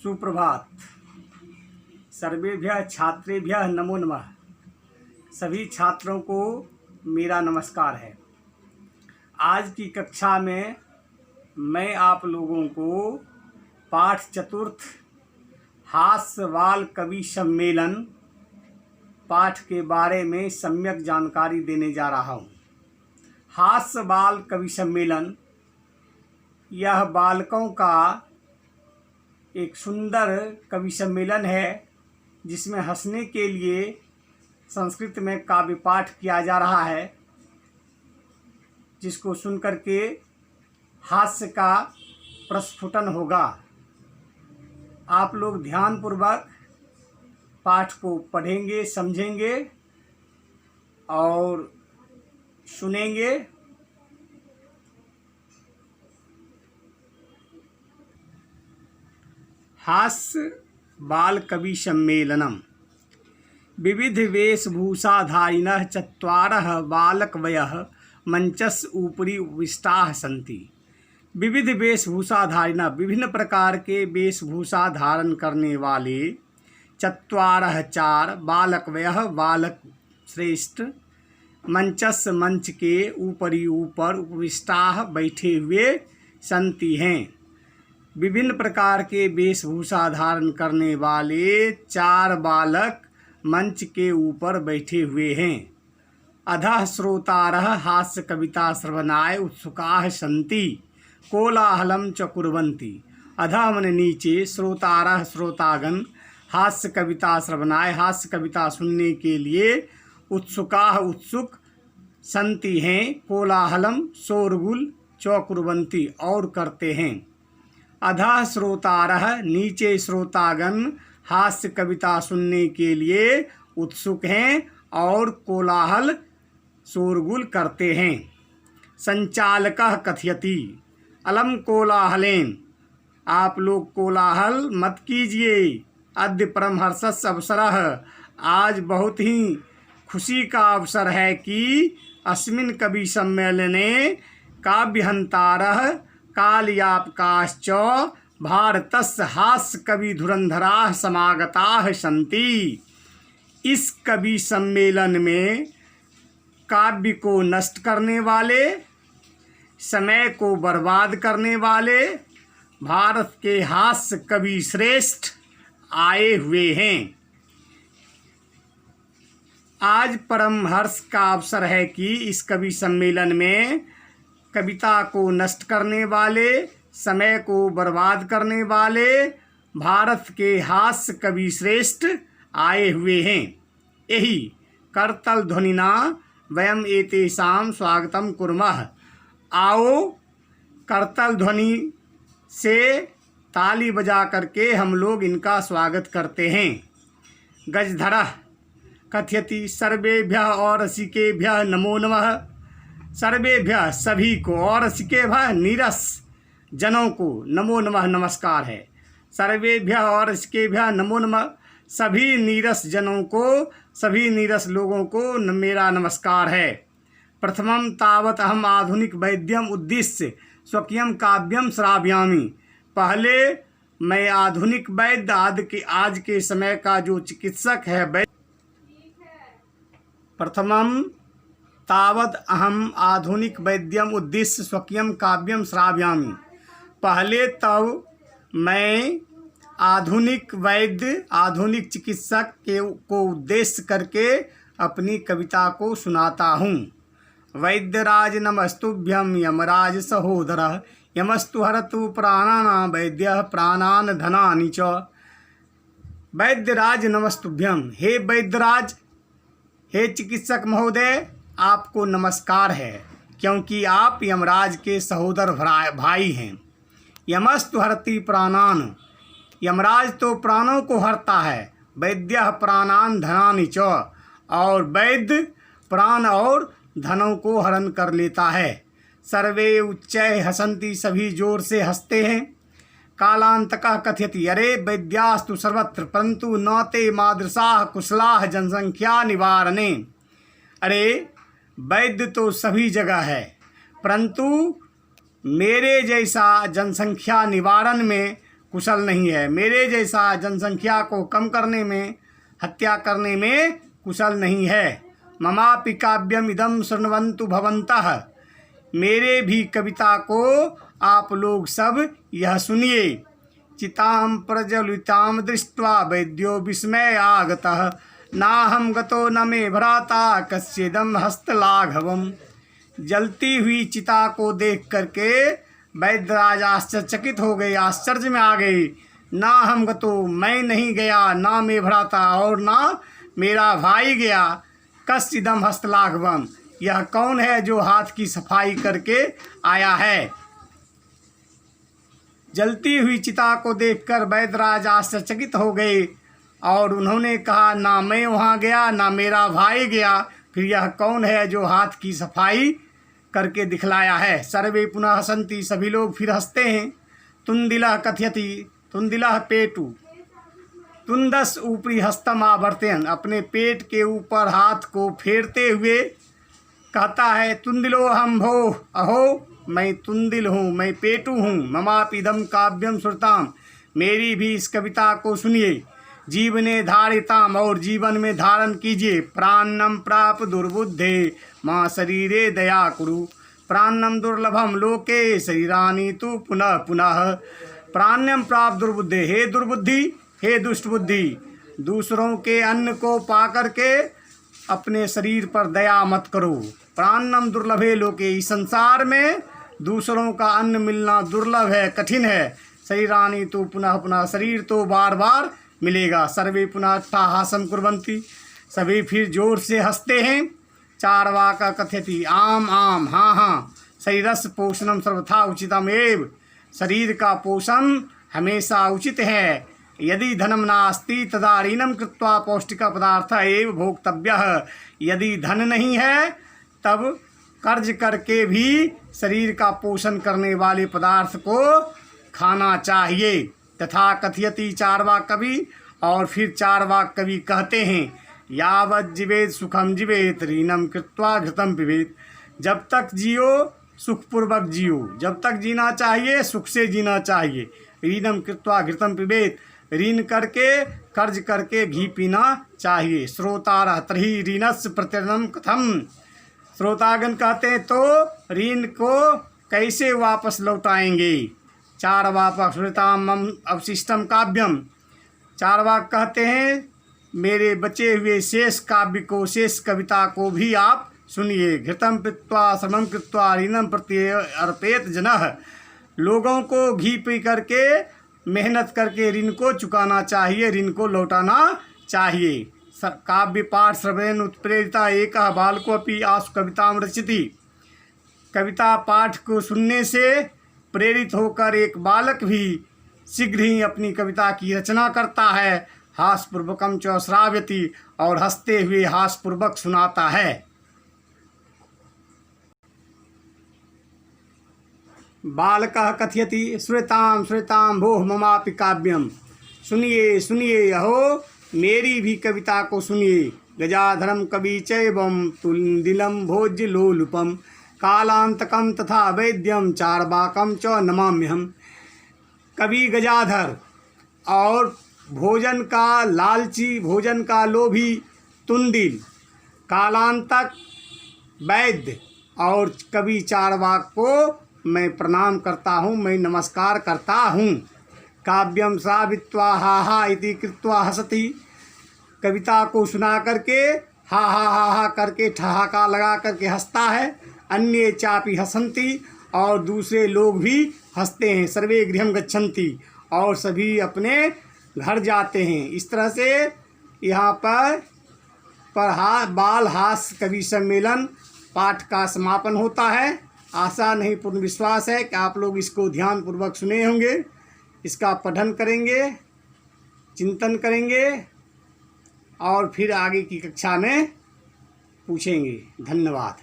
सुप्रभात। सर्वेभ्यः छात्रेभ्यः नमो नमः। सभी छात्रों को मेरा नमस्कार है। आज की कक्षा में मैं आप लोगों को पाठ चतुर्थ हास्य बाल कवि सम्मेलन पाठ के बारे में सम्यक जानकारी देने जा रहा हूँ। हास्य बाल कवि सम्मेलन यह बालकों का एक सुंदर कवि सम्मेलन है, जिसमें हंसने के लिए संस्कृत में काव्य पाठ किया जा रहा है, जिसको सुनकर के हास्य का प्रस्फुटन होगा। आप लोग ध्यानपूर्वक पाठ को पढ़ेंगे, समझेंगे और सुनेंगे। हास्य बाल कवि सम्मेलनम विविध वेशभूषाधारिणः चत्वारः बालकवयः मंचस्य उपरि उपविष्टाः सन्ति। विविध वेशभूषाधारिणः विभिन्न प्रकार के वेशभूषा धारण करने वाले चत्वारः चार बालकवयः बालक श्रेष्ठ मंचस्य मंच के ऊपरी ऊपर उपविष्टाः बैठे हुए सन्ति हैं। विभिन्न प्रकार के वेशभूषा धारण करने वाले चार बालक मंच के ऊपर बैठे हुए हैं। अधः श्रोतारः हास्य कविता श्रवणाय उत्सुकाः सन्ति कोलाहलं च कुर्वन्ति। अधः मन नीचे, श्रोतारः श्रोतागण, हास्य कविता श्रवणाय हास्य कविता सुनने के लिए उत्सुकाः उत्सुक सन्ति हैं, कोलाहलम शोरगुल च कुर्वन्ति और करते हैं। अधः श्रोतारः नीचे श्रोतागण हास्य कविता सुनने के लिए उत्सुक हैं और कोलाहल शोरगुल करते हैं। संचालकः कथयति अलम कोलाहलेन, आप लोग कोलाहल मत कीजिए। अद्य परमहर्षस्य अवसरः, आज बहुत ही खुशी का अवसर है कि अस्मिन् कवि सम्मेलने काव्यहंतारः कालयापकाश्च भारतस्य हास्य कवि धुरंधराः समागताः सन्ति। इस कवि सम्मेलन में काव्य को नष्ट करने वाले, समय को बर्बाद करने वाले भारत के हास्य कवि श्रेष्ठ आए हुए हैं। आज परम हर्ष का अवसर है कि इस कवि सम्मेलन में कविता को नष्ट करने वाले, समय को बर्बाद करने वाले भारत के हास्य कवि श्रेष्ठ आए हुए हैं। यही करतल ध्वनिना वयम एतेषां स्वागतम कुर्मः। आओ करतल ध्वनि से ताली बजा करके हम लोग इनका स्वागत करते हैं। गजधरः कथयति सर्वेभ्यः और रसिकेभ्यः नमो नमः। सर्वेभ्यः सभी को और रसिकेभ्यः नीरस जनों को नमो नमः नमस्कार है। सर्वेभ्यः और रसिकेभ्यः नमो नमः, सभी नीरस जनों को, सभी नीरस लोगों को मेरा नमस्कार है। प्रथमं तावत् अहम आधुनिक वैद्यम उद्देश्य स्वकीयम काव्यम श्रावयामि। पहले मैं आधुनिक वैद्य, आज के समय का जो चिकित्सक है वैद्य, प्रथमं तावत् अहम आधुनिक वैद्यम उद्देश्य स्वकीयम काव्यम श्रावयामि। पहले तब मैं आधुनिक वैद्य, आधुनिक चिकित्सक को उद्देश्य करके अपनी कविता को सुनाता हूँ। वैद्यराज नमस्तुभ्यं यमराज सहोदरः यमस्तु हरतु प्राणानां वैद्यः प्राणान् धनानि च। वैद्यराज नमस्तुभ्यं, हे वैद्यराज, हे चिकित्सक महोदय, आपको नमस्कार है, क्योंकि आप यमराज के सहोदर भाई हैं। यमस्तु हरति प्राणान, यमराज तो प्राणों को हरता है। वैद्यः प्राणान धनानि च, और वैद्य प्राण और धनों को हरण कर लेता है। सर्वे उच्चैः हसन्ति, सभी जोर से हंसते हैं। कालांतकः कथयति अरे वैद्यास्तु सर्वत्र परंतु न ते मादृशाः कुशलाः जनसंख्या निवारणे। अरे वैद्य तो सभी जगह है, परंतु मेरे जैसा जनसंख्या निवारण में कुशल नहीं है। मेरे जैसा जनसंख्या को कम करने में, हत्या करने में कुशल नहीं है। ममापि काव्यम इदम शृण्वन्तु भवन्तः, मेरे भी कविता को आप लोग सब यह सुनिए। चितां प्रज्वलितां दृष्ट्वा वैद्यो विस्मय आगतः, नाहं गतो न मे भ्राता कस्येदं हस्तलाघवम्। जलती हुई चिता को देख करके वैद्यराज आश्चर्यचकित हो गए, आश्चर्य में आ गए। ना हम गतो, मैं नहीं गया, ना मैं भ्राता और ना मेरा भाई गया। कस्येदं हस्तलाघवम्, यह कौन है जो हाथ की सफाई करके आया है। जलती हुई चिता को देखकर वैद्यराज आश्चर्यचकित हो गए और उन्होंने कहा, ना मैं वहाँ गया, ना मेरा भाई गया, फिर यह कौन है जो हाथ की सफाई करके दिखलाया है। सर्वे पुनः हसन्ति, सभी लोग फिर हंसते हैं। तुंदिलः कथयति, तुंदिलः पेटु, तुंदस ऊपरी हस्तम आवर्तयन्, अपने पेट के ऊपर हाथ को फेरते हुए कहता है, तुंदिलो हम भो अहो, मैं तुंदिल हूँ, मैं पेटू हूँ। ममापिदम काव्यम श्रुताम, मेरी भी इस कविता को सुनिए। जीवने धारिताम, और जीवन में धारण कीजिए। प्राणम प्राप दुर्बुद्धे माँ शरीरे दया कुरु, प्राणम दुर्लभम लोके शरीरानी तु पुनः पुनः। प्राण्यम प्राप दुर्बुद्धे, हे दुर्बुद्धि, हे दुष्ट बुद्धि, दूसरों के अन्न को पा करके अपने शरीर पर दया मत करो। प्राणम दुर्लभे लोके, इस संसार में दूसरों का अन्न मिलना दुर्लभ है, कठिन है। शरीरानी तो पुनः पुनः, शरीर तो बार बार मिलेगा। सर्वे पुनः अट्टहासं कुर्वन्ति, सभी फिर जोर से हंसते हैं। चार्वाका कथयति, आम आम, हाँ हाँ, शरीरस्य पोषणम सर्वथा उचितम एव, शरीर का पोषण हमेशा उचित है। यदि धनम नास्ति तदा ऋणम कृत्वा पौष्टिक पदार्थ एव भोक्तव्यः, यदि धन नहीं है तब कर्ज करके भी शरीर का पोषण करने वाले पदार्थ को खाना चाहिए। तथा कथयति चार्वाक कवि, और फिर चार्वाक कवि कहते हैं, यावत् जीवेत सुखम जीवेत ऋणम कृत्वा घृतम पिबेत, जब तक जियो सुखपूर्वक जियो, जब तक जीना चाहिए सुख से जीना चाहिए। ऋणम कृत्वा घृतम पिबेत, ऋण करके, कर्ज करके घी पीना चाहिए। श्रोतारः तर्हि ऋणस्य प्रत्यर्पणं कथम, श्रोतागण कहते हैं तो ऋण को कैसे वापस लौटाएंगे। चार्वाक श्रुताम अवशिष्टम काव्यम, चार्वाक कहते हैं मेरे बचे हुए शेष काव्य को, शेष कविता को भी आप सुनिए। घृतम पीत्वा श्रमं कृत्वा ऋणम प्रत्यर्पयेत जनः, लोगों को घी पी करके, मेहनत करके ऋण को चुकाना चाहिए, ऋण को लौटाना चाहिए। काव्य पाठ श्रवणेन उत्प्रेरिता एकः बालकोऽपि आशु कवितां रचयति, कविता पाठ को सुनने से प्रेरित होकर एक बालक भी शीघ्र ही अपनी कविता की रचना करता है। हास्यपूर्वकं च श्रावयति, और हंसते हुए हास्यपूर्वक सुनाता है। बालकः कथयति, श्रूयतां श्रूयतां भोः ममापि काव्यम, सुनिए सुनिए अहो, मेरी भी कविता को सुनिए। गजाधरम कवि चैवं तुंदिलं भोज्य लोलुपम, कालांतकम तथा वैद्यम चार्वाकम च नमाम्यहम्। कवि गजाधर और भोजन का लालची, भोजन का लोभी तुंदिल, कालांतक वैद्य और कवि चार्वाक को मैं प्रणाम करता हूँ, मैं नमस्कार करता हूँ। काव्यम श्रावित्वा हा हा इति कृत्वा हसति, कविता को सुना करके हा करके ठहाका लगा करके हंसता है। अन्ये चापि हसन्ति, और दूसरे लोग भी हंसते हैं। सर्वे गृहं गच्छन्ति, और सभी अपने घर जाते हैं। इस तरह से यहाँ पर बाल हास्य कवि सम्मेलन पाठ का समापन होता है। आशा नहीं पूर्ण विश्वास है कि आप लोग इसको ध्यानपूर्वक सुने होंगे, इसका पठन करेंगे, चिंतन करेंगे और फिर आगे की कक्षा में पूछेंगे। धन्यवाद।